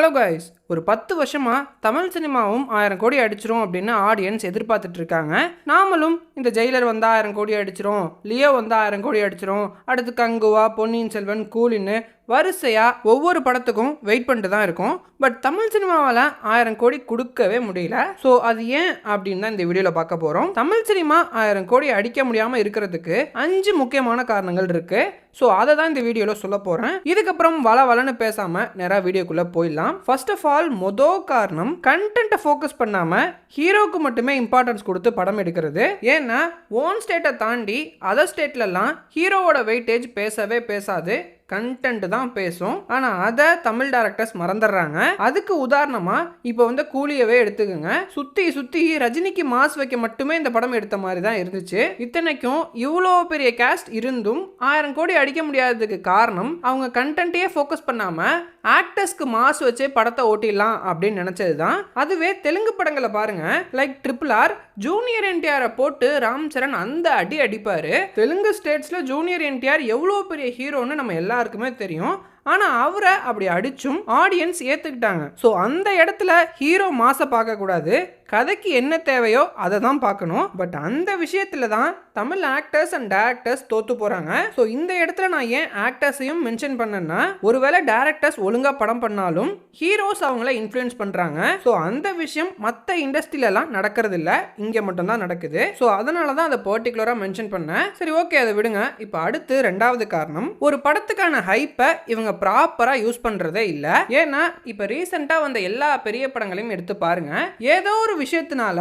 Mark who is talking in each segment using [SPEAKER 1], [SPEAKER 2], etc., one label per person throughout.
[SPEAKER 1] Hello guys, ஒரு 10 வருஷமா தமிழ் சினிமாவும் 1000 கோடி அடிச்சிரும் அப்படின்னு ஆடியன்ஸ் எதிர்பார்த்துட்டு இருக்காங்க. நாமளும் இந்த ஜெயிலர் வந்தா 1000 கோடி அடிச்சிரும், லியோ வந்தா 1000 கோடி அடிச்சிரும், அடுத்து கங்குவா, பொன்னியின் செல்வன், கூலின்னு வரிசையா ஒவ்வொரு படத்துக்கும் வெயிட் பண்ணிட்டு தான் இருக்கும். பட் தமிழ் சினிமாவால் 1000 கோடி கொடுக்கவே முடியல. ஸோ அது ஏன் அப்படின்னு தான் இந்த வீடியோவில் பார்க்க போகிறோம். தமிழ் சினிமா 1000 கோடி அடிக்க முடியாமல் இருக்கிறதுக்கு 5 முக்கியமான காரணங்கள் இருக்கு. ஸோ அதை தான் இந்த வீடியோவில் சொல்ல போகிறேன். இதுக்கப்புறம் வளன்னு பேசாமல் நேராக வீடியோக்குள்ளே போயிடலாம். ஃபர்ஸ்ட் ஆஃப் ஆல், மொதல் காரணம் கண்டென்ட்டை ஃபோக்கஸ் பண்ணாமல் ஹீரோக்கு மட்டுமே இம்பார்ட்டன்ஸ் கொடுத்து படம் எடுக்கிறது. ஏன்னா ஓன் ஸ்டேட்டை தாண்டி அதர் ஸ்டேட்லலாம் ஹீரோவோட வெயிட்டேஜ் பேசவே பேசாது, கண்டென்ட் தான் பேசும். ஆனால் அதை தமிழ் டைரக்டர்ஸ் மறந்துடுறாங்க. அதுக்கு உதாரணமாக இப்போ கூலியவே எடுத்துக்கோங்க. சுற்றி ரஜினிக்கு மாஸ் வைக்க மட்டுமே இந்த படம் எடுத்த மாதிரி தான் இருந்துச்சு. இத்தனைக்கும் இவ்வளோ பெரிய கேஸ்ட் இருந்தும் 1000 கோடி அடிக்க முடியாததுக்கு காரணம் அவங்க கண்டென்ட்டையே ஃபோக்கஸ் பண்ணாமல் ஆக்டர்ஸ்க்கு மாஸ் வச்சு படத்தை ஓட்டிடலாம் அப்படின்னு நினச்சது தான். அதுவே தெலுங்கு படங்களை பாருங்க, லைக் RRR, ஜூனியர் என்டிஆரை போட்டு ராம் சரண் அந்த அடிப்பார். தெலுங்கு ஸ்டேட்ஸில் ஜூனியர் என்டிஆர் எவ்வளோ பெரிய ஹீரோன்னு நம்ம எல்லாருக்குமே தெரியும். ஆனால் அவரை அப்படி அடிச்சும் ஆடியன்ஸ் ஏற்றுக்கிட்டாங்க. ஸோ அந்த இடத்துல ஹீரோ மாசை பார்க்கக்கூடாது, கதைக்கு என்ன தேவையோ அதை தான் பார்க்கணும். பட் அந்த விஷயத்தில் தான் தமிழ் ஆக்டர்ஸ் அண்ட் டேரக்டர்ஸ் தோற்று போகிறாங்க. ஸோ இந்த இடத்துல நான் ஏன் ஆக்டர்ஸையும் மென்ஷன் பண்ணேன்னா, ஒருவேளை டேரக்டர்ஸ் ஒழுங்காக படம் பண்ணாலும் ஹீரோஸ் அவங்கள இன்ஃப்ளூயன்ஸ் பண்ணுறாங்க. ஸோ அந்த விஷயம் மற்ற இண்டஸ்ட்ரியிலலாம் நடக்கிறது இல்லை, இங்கே மட்டும்தான் நடக்குது. ஸோ அதனால தான் அதை பர்டிகுலராக மென்ஷன் பண்ணேன். சரி, ஓகே, அதை விடுங்க. இப்போ அடுத்து ரெண்டாவது காரணம், ஒரு படத்துக்கான ஹைப்பை இவங்க ப்ராப்பரா யூஸ் பண்றதே இல்ல. ஏன்னா இப்ப ரீசெண்டா வந்த எல்லா பெரிய படங்களையும் எடுத்து பாருங்க, ஏதோ ஒரு விஷயத்தினால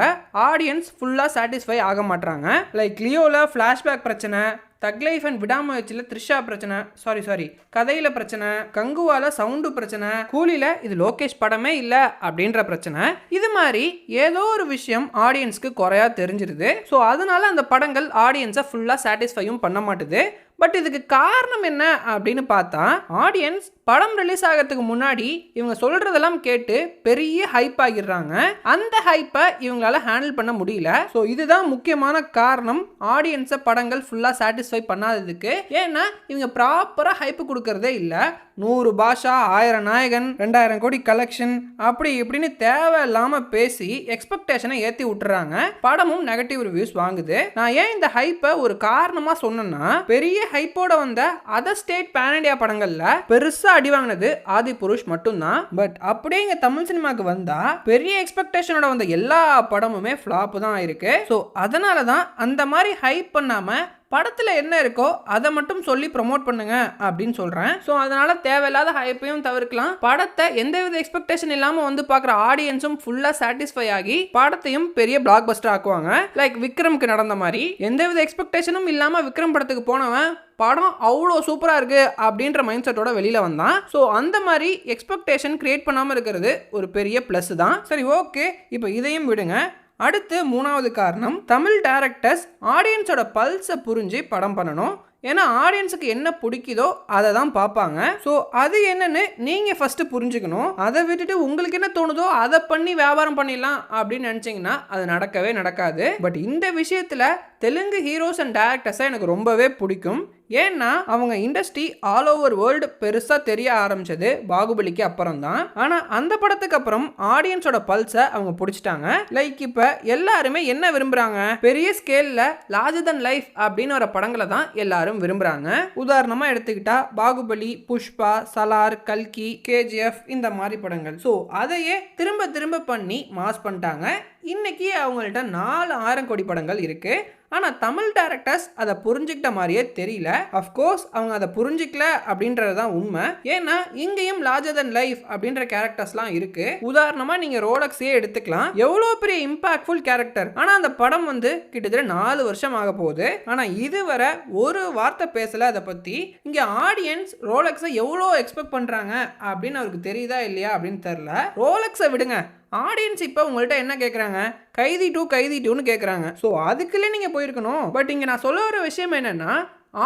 [SPEAKER 1] ஆடியன்ஸ் ஃபுல்லா சாட்டிஸ்ஃபை ஆக மாட்டாங்க. லைக் லியோல ஃபிளாஷ்பேக் பிரச்சனை, தக் லைஃப் அண்ட் விடாமுயற்சியில் த்ரிஷா பிரச்சனை, சாரி கதையில பிரச்சனை, கங்குவால சவுண்டு பிரச்சனை, கூலில இது லோகேஷ் படமே இல்லை அப்படின்ற பிரச்சனை. இது மாதிரி ஏதோ ஒரு விஷயம் ஆடியன்ஸ்க்கு குறையா தெரிஞ்சிருது. ஸோ அதனால அந்த படங்கள் ஆடியன்ஸை ஃபுல்லாக சாட்டிஸ்ஃபையும் பண்ண மாட்டுது. பட் இதுக்கு காரணம் என்ன அப்படின்னு பார்த்தா, ஆடியன்ஸ் படம் ரிலீஸ் ஆகிறதுக்கு முன்னாடி இவங்க சொல்றதெல்லாம் கேட்டு பெரிய ஹைப் ஆகிடுறாங்க. அந்த ஹைப்பை இவங்களால ஹேண்டில் பண்ண முடியல. ஸோ இதுதான் முக்கியமான காரணம் ஆடியன்ஸை படங்கள் ஃபுல்லாக சாட்டிஸ்ஃபை பண்ணாததுக்கு. ஏன்னா இவங்க ப்ராப்பராக ஹைப்பு கொடுக்கறதே இல்லை. 100 பாஷா, 1000 நாயகன், 2000 கோடி கலெக்ஷன், அப்படி இப்படின்னு தேவையில்லாம பேசி எக்ஸ்பெக்டேஷனை ஏற்றி விட்டுறாங்க. படமும் நெகட்டிவ் ரிவ்யூஸ் வாங்குது. நான் ஏன் இந்த ஹைப்பை ஒரு காரணமா சொன்னேன்னா, பெரிய ஹைப்போட வந்த அதர் ஸ்டேட் பேன் இண்டியா படங்கள்ல பெருசா அடி வாங்கினது ஆதிபுருஷ் மட்டும்தான். பட் அப்படியே இங்க தமிழ் சினிமாக்கு வந்தா பெரிய எக்ஸ்பெக்டேஷனோட வந்த எல்லா படமுமே ஃபிளாப் தான் ஆயிருக்கு. ஸோ அதனால தான் அந்த மாதிரி ஹைப் பண்ணாம படத்தில் என்ன இருக்கோ அதை மட்டும் சொல்லி ப்ரொமோட் பண்ணுங்க அப்படின்னு சொல்கிறேன். ஸோ அதனால தேவையில்லாத ஹைப்பையும் தவிர்க்கலாம். படத்தை எந்தவித எக்ஸ்பெக்டேஷன் இல்லாமல் பார்க்குற ஆடியன்ஸும் ஃபுல்லாக சாட்டிஸ்ஃபை ஆகி படத்தையும் பெரிய பிளாக் பஸ்டர் ஆக்குவாங்க. லைக் விக்ரம்க்கு நடந்த மாதிரி, எந்தவித எக்ஸ்பெக்டேஷனும் இல்லாமல் விக்ரம் படத்துக்கு போனவன் படம் அவ்வளோ சூப்பராக இருக்கு அப்படின்ற மைண்ட் செட்டோட வெளியில் வந்தான். ஸோ அந்த மாதிரி எக்ஸ்பெக்டேஷன் கிரியேட் பண்ணாமல் இருக்கிறது ஒரு பெரிய ப்ளஸ் தான். சரி, ஓகே, இப்போ இதையும் விடுங்க. அடுத்து மூணாவது காரணம், தமிழ் டைரக்டர்ஸ் ஆடியன்ஸோட பல்ஸை புரிஞ்சு படம் பண்ணணும். ஏன்னா ஆடியன்ஸுக்கு என்ன பிடிக்குதோ அதை தான் பார்ப்பாங்க. ஸோ அது என்னன்னு நீங்கள் ஃபஸ்ட்டு புரிஞ்சுக்கணும். அதை விட்டுட்டு உங்களுக்கு என்ன தோணுதோ அதை பண்ணி வியாபாரம் பண்ணிடலாம் அப்படின்னு நினச்சிங்கன்னா அது நடக்கவே நடக்காது. பட் இந்த விஷயத்தில் தெலுங்கு ஹீரோஸ் அண்ட் டேரக்டர்ஸை எனக்கு ரொம்பவே பிடிக்கும். ஏன்னா அவங்க இண்டஸ்ட்ரி ஆல் ஓவர் வேர்ல்டு பெருசாக தெரிய ஆரம்பிச்சது பாகுபலிக்கு அப்புறம் தான். ஆனால் அந்த படத்துக்கு அப்புறம் ஆடியன்ஸோட பல்ஸை அவங்க பிடிச்சிட்டாங்க. லைக் இப்போ எல்லாருமே என்ன விரும்புகிறாங்க, பெரிய ஸ்கேலில் லார்ஜர் தென் லைஃப் அப்படின்னு வர படங்களை தான் எல்லாரும் விரும்புகிறாங்க. உதாரணமாக எடுத்துக்கிட்டா பாகுபலி, புஷ்பா, சலார், கல்கி, KGF இந்த மாதிரி படங்கள். ஸோ அதையே திரும்ப திரும்ப பண்ணி மாஸ் பண்ணிட்டாங்க. இன்னைக்கு அவங்கள்ட்ட 4000 கோடி படங்கள் இருக்கு. ஆனால் தமிழ் டைரக்டர்ஸ் அதை புரிஞ்சுக்கிட்ட மாதிரியே தெரியல. அஃப்கோர்ஸ் அவங்க அதை புரிஞ்சிக்கல அப்படின்றது தான் உண்மை. ஏன்னா இங்கேயும் லார்ஜர் தென் லைஃப் அப்படின்ற கேரக்டர்ஸ்லாம் இருக்கு. உதாரணமாக நீங்கள் ரோலக்ஸே எடுத்துக்கலாம். எவ்வளோ பெரிய இம்பாக்ட்ஃபுல் கேரக்டர். ஆனால் அந்த படம் கிட்டத்தட்ட 4 வருஷம் ஆக போகுது. ஆனால் இதுவரை ஒரு வார்த்தை பேசலை அதை பற்றி. இங்கே ஆடியன்ஸ் ரோலக்ஸை எவ்வளோ எக்ஸ்பெக்ட் பண்ணுறாங்க அப்படின்னு அவருக்கு தெரியுதா இல்லையா அப்படின்னு தெரில. ரோலக்ஸை விடுங்க, ஆடியன்ஸ் இப்போ உங்கள்கிட்ட என்ன கேட்குறாங்க, கைதி 2ன்னு கேட்குறாங்க. ஸோ அதுக்குள்ளே நீங்கள் போயிருக்கணும். பட் இங்கே நான் சொல்ல வர விஷயம் என்னென்னா,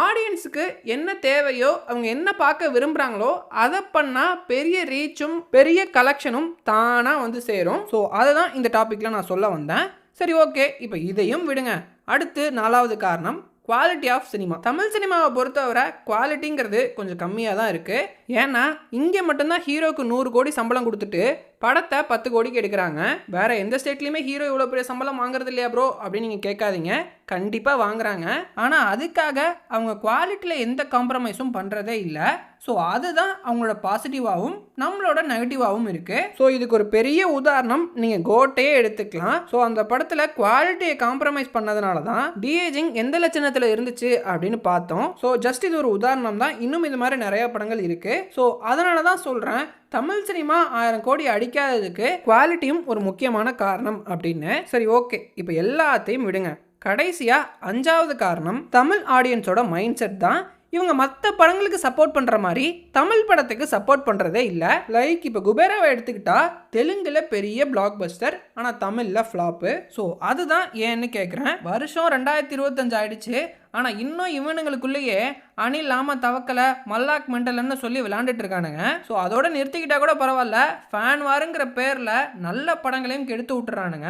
[SPEAKER 1] ஆடியன்ஸுக்கு என்ன தேவையோ, அவங்க என்ன பார்க்க விரும்புகிறாங்களோ அதை பண்ணால் பெரிய ரீச்சும் பெரிய கலெக்ஷனும் தானாக சேரும். ஸோ அதை தான் இந்த டாப்பிக்கில் நான் சொல்ல வந்தேன். சரி, ஓகே, இப்போ இதையும் விடுங்க. அடுத்து 4வது காரணம், குவாலிட்டி ஆஃப் சினிமா. தமிழ் சினிமாவை பொறுத்தவரை குவாலிட்டிங்கிறது கொஞ்சம் கம்மியாக தான் இருக்குது. ஏன்னா இங்கே மட்டும்தான் ஹீரோக்கு 100 கோடி சம்பளம் கொடுத்துட்டு படத்தை 10 கோடிக்கு எடுக்கிறாங்க. வேற எந்த ஸ்டேட்லையுமே ஹீரோ இவ்வளோ பெரிய சம்பளம் வாங்குறது இல்லையா ப்ரோ அப்படின்னு நீங்கள் கேட்காதீங்க. கண்டிப்பாக வாங்குறாங்க. ஆனால் அதுக்காக அவங்க குவாலிட்டியில் எந்த காம்ப்ரமைஸும் பண்ணுறதே இல்லை. ஸோ அதுதான் அவங்களோட பாசிட்டிவாகவும் நம்மளோட நெகட்டிவாகவும் இருக்குது. ஸோ இதுக்கு ஒரு பெரிய உதாரணம் நீங்கள் கோட்டையே எடுத்துக்கலாம். ஸோ அந்த படத்தில் குவாலிட்டியை காம்ப்ரமைஸ் பண்ணதுனால தான் டிஏஜிங் எந்த லட்சணத்தில் இருந்துச்சு அப்படின்னு பார்த்தோம். ஸோ ஜஸ்ட் இது ஒரு உதாரணம் தான். இன்னும் இது மாதிரி நிறைய படங்கள் இருக்குது. ஸோ அதனால தான் சொல்கிறேன், தமிழ் சினிமா 1000 கோடி அடிக்காததுக்கு குவாலிட்டியும் ஒரு முக்கியமான காரணம் அப்படின்னு. சரி, ஓகே, இப்போ எல்லாத்தையும் விடுங்க. கடைசியாக 5வது காரணம் தமிழ் ஆடியன்ஸோட மைண்ட் செட் தான். இவங்க மற்ற படங்களுக்கு சப்போர்ட் பண்ணுற மாதிரி தமிழ் படத்துக்கு சப்போர்ட் பண்ணுறதே இல்லை. லைக் இப்போ குபேராவை எடுத்துக்கிட்டா தெலுங்கில் பெரிய பிளாக் பஸ்டர், ஆனால் தமிழில் ஃப்ளாப்பு. ஸோ அதுதான் ஏன்னு கேட்குறேன். வருஷம் 2025 ஆயிடுச்சு, ஆனால் இன்னும் இவனுங்களுக்குள்ளேயே அணில் லாம தவக்கலை மல்லாக் மெண்டல்னு சொல்லி விளையாண்டுட்டு இருக்கானுங்க. ஸோ அதோட நிறுத்திக்கிட்டா கூட பரவாயில்ல, ஃபேன் வாருங்கிற பேரில் நல்ல படங்களையும் கெடுத்து விட்டுறானுங்க.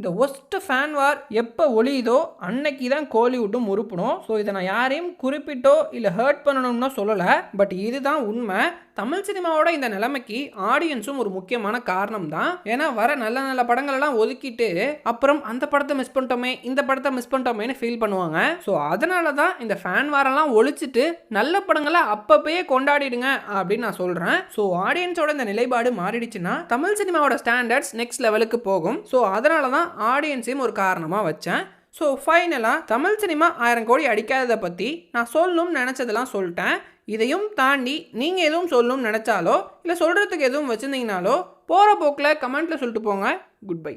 [SPEAKER 1] இந்த ஒஸ்ட் ஃபேன் வார் எப்போ ஒழியுதோ அன்னைக்கு தான் கோலிவுட்டும் உருப்பணும். ஸோ இதை நான் யாரையும் குறிப்பிட்டோ இல்லை ஹர்ட் பண்ணணும்னு சொல்லலை, பட் இதுதான் உண்மை. தமிழ் சினிமாவோட இந்த நிலைமைக்கு ஆடியன்ஸும் ஒரு முக்கியமான காரணம் தான். ஏன்னா வர நல்ல நல்ல படங்கள் எல்லாம் ஒதுக்கிட்டு அப்புறம் அந்த படத்தை மிஸ் பண்ணிட்டோமே இந்த படத்தை மிஸ் பண்ணிட்டோமேன்னு ஃபீல் பண்ணுவாங்க. ஸோ அதனால தான் இந்த ஃபேன் வாரெல்லாம் ஒழிச்சிட்டு நல்ல படங்களை அப்பப்பயே கொண்டாடிடுங்க அப்படின்னு நான் சொல்கிறேன். ஸோ ஆடியன்ஸோட இந்த நிலைப்பாடு மாறிடுச்சுன்னா தமிழ் சினிமாவோட ஸ்டாண்டர்ட்ஸ் நெக்ஸ்ட் லெவலுக்கு போகும். ஸோ அதனால தான் ஆடியன்ஸையும் ஒரு காரணமாக வச்சேன். ஸோ ஃபைனலாக தமிழ் சினிமா 1000 கோடி அடிக்காததை பற்றி நான் சொல்லணும்னு நினச்சதெல்லாம் சொல்லிட்டேன். இதையும் தாண்டி நீங்கள் எதுவும் சொல்லணும்னு நினச்சாலோ இல்லை சொல்கிறதுக்கு எதுவும் வச்சுருந்தீங்கனாலோ போகிற போக்கில் கமெண்ட்டில் சொல்லிட்டு போங்க. Good bye.